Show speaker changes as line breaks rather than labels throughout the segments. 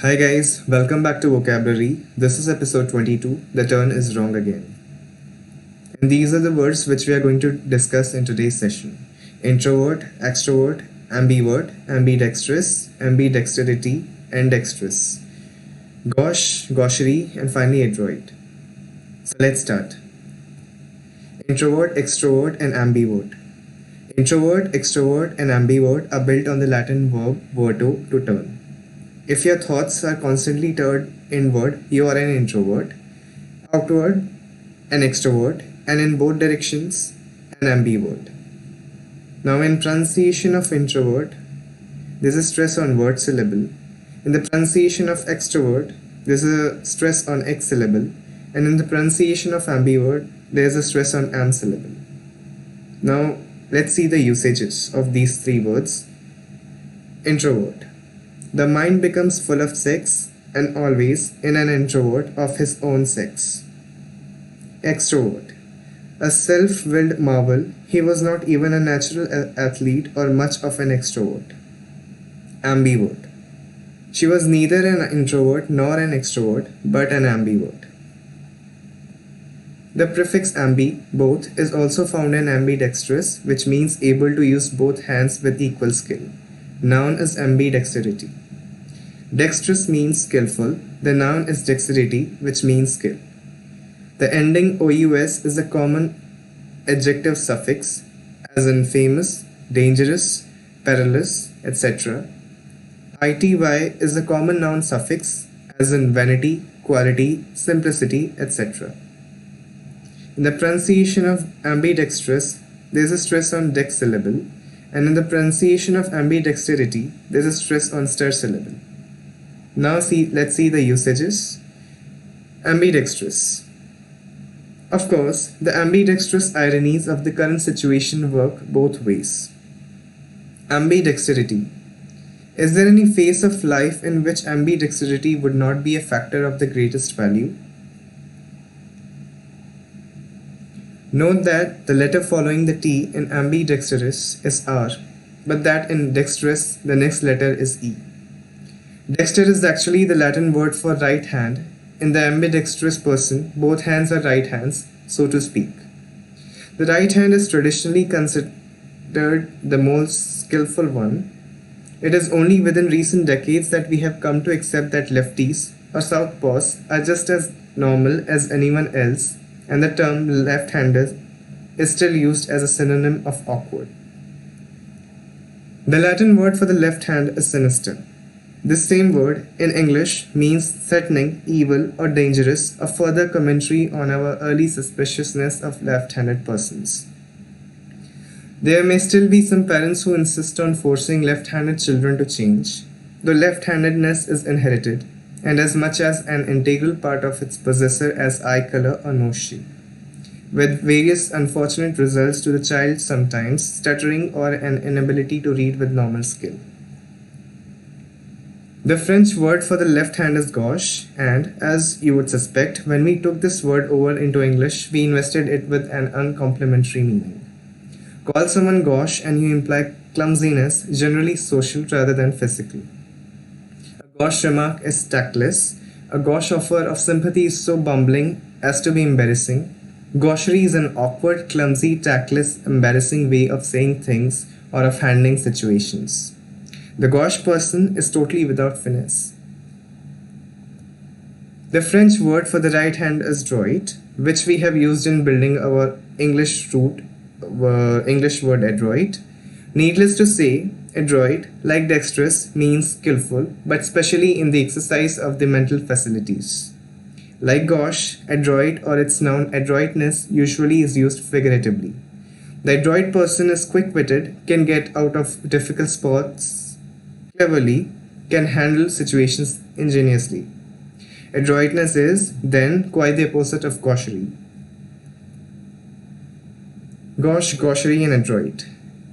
Hi guys, welcome back to Vocabulary. This is episode 22. The turn is wrong again. And these are the words which we are going to discuss in today's session: introvert, extrovert, ambivert, ambidextrous, ambidexterity, and dexterous, gauche, gaucherie, and finally adroit. So let's start. Introvert, extrovert, and ambivert. Introvert, extrovert, and ambivert are built on the Latin verb verto, to turn. If your thoughts are constantly turned inward, you are an introvert, outward, an extrovert, and in both directions, an ambivert. Now, in pronunciation of introvert, there's a stress on word syllable. In the pronunciation of extrovert, there's a stress on X syllable. And in the pronunciation of ambivert, there's a stress on am syllable. Now, let's see the usages of these three words. Introvert. The mind becomes full of sex and always in an introvert of his own sex. Extrovert. A self-willed marvel, he was not even a natural athlete or much of an extrovert. Ambivert. She was neither an introvert nor an extrovert, but an ambivert. The prefix ambi, both, is also found in ambidextrous, which means able to use both hands with equal skill. Noun is ambidexterity. Dexterous means skillful. The noun is dexterity, which means skill. The ending OUS is a common adjective suffix, as in famous, dangerous, perilous, etc. ITY is a common noun suffix, as in vanity, quality, simplicity, etc. In the pronunciation of ambidextrous, there is a stress on dex syllable, and in the pronunciation of ambidexterity, there is a stress on ster syllable. Now let's see the usages. Ambidextrous. Of course, the ambidextrous ironies of the current situation work both ways. Ambidexterity. Is there any phase of life in which ambidexterity would not be a factor of the greatest value? Note that the letter following the T in ambidextrous is R, but that in dexterous the next letter is E. Dexter is actually the Latin word for right hand. In the ambidextrous person, both hands are right hands, so to speak. The right hand is traditionally considered the most skillful one. It is only within recent decades that we have come to accept that lefties or southpaws are just as normal as anyone else, and the term left-hander is still used as a synonym of awkward. The Latin word for the left hand is sinister. This same word in English means threatening, evil, or dangerous, a further commentary on our early suspiciousness of left-handed persons. There may still be some parents who insist on forcing left-handed children to change, though left-handedness is inherited, and as much as an integral part of its possessor as eye color or nose shape, with various unfortunate results to the child, sometimes stuttering or an inability to read with normal skill. The French word for the left hand is gauche, and as you would suspect, when we took this word over into English, we invested it with an uncomplimentary meaning. Call someone gauche and you imply clumsiness, generally social rather than physical. A gauche remark is tactless. A gauche offer of sympathy is so bumbling as to be embarrassing. Gaucherie is an awkward, clumsy, tactless, embarrassing way of saying things or of handling situations. The gauche person is totally without finesse. The French word for the right hand is droit, which we have used in building our English word adroit. Needless to say, adroit, like dexterous, means skillful, but especially in the exercise of the mental faculties. Like gauche, adroit or its noun adroitness usually is used figuratively. The adroit person is quick-witted, can get out of difficult spots cleverly, can handle situations ingeniously. Adroitness is, then, quite the opposite of gaucherie. Gauche, gaucherie, and adroit.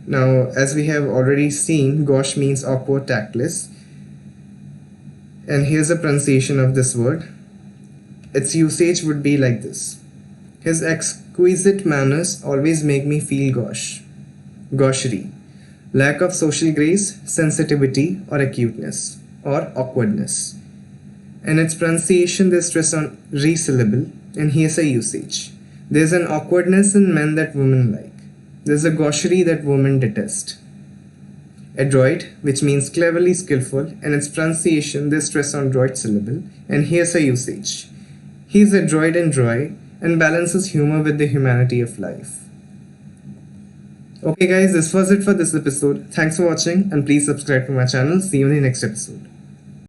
Now, as we have already seen, gauche means awkward, tactless. And here's a pronunciation of this word. Its usage would be like this: his exquisite manners always make me feel gauche. Gaucherie. Lack of social grace, sensitivity, or acuteness, or awkwardness. In its pronunciation, there's stress on re syllable and hearsay usage. There's an awkwardness in men that women like. There's a gaucherie that women detest. Adroit, which means cleverly skillful, in its pronunciation, there's stress on droit syllable and hearsay usage. He's adroit and dry and balances humor with the humanity of life. Okay guys, this was it for this episode. Thanks for watching and please subscribe to my channel. See you in the next episode.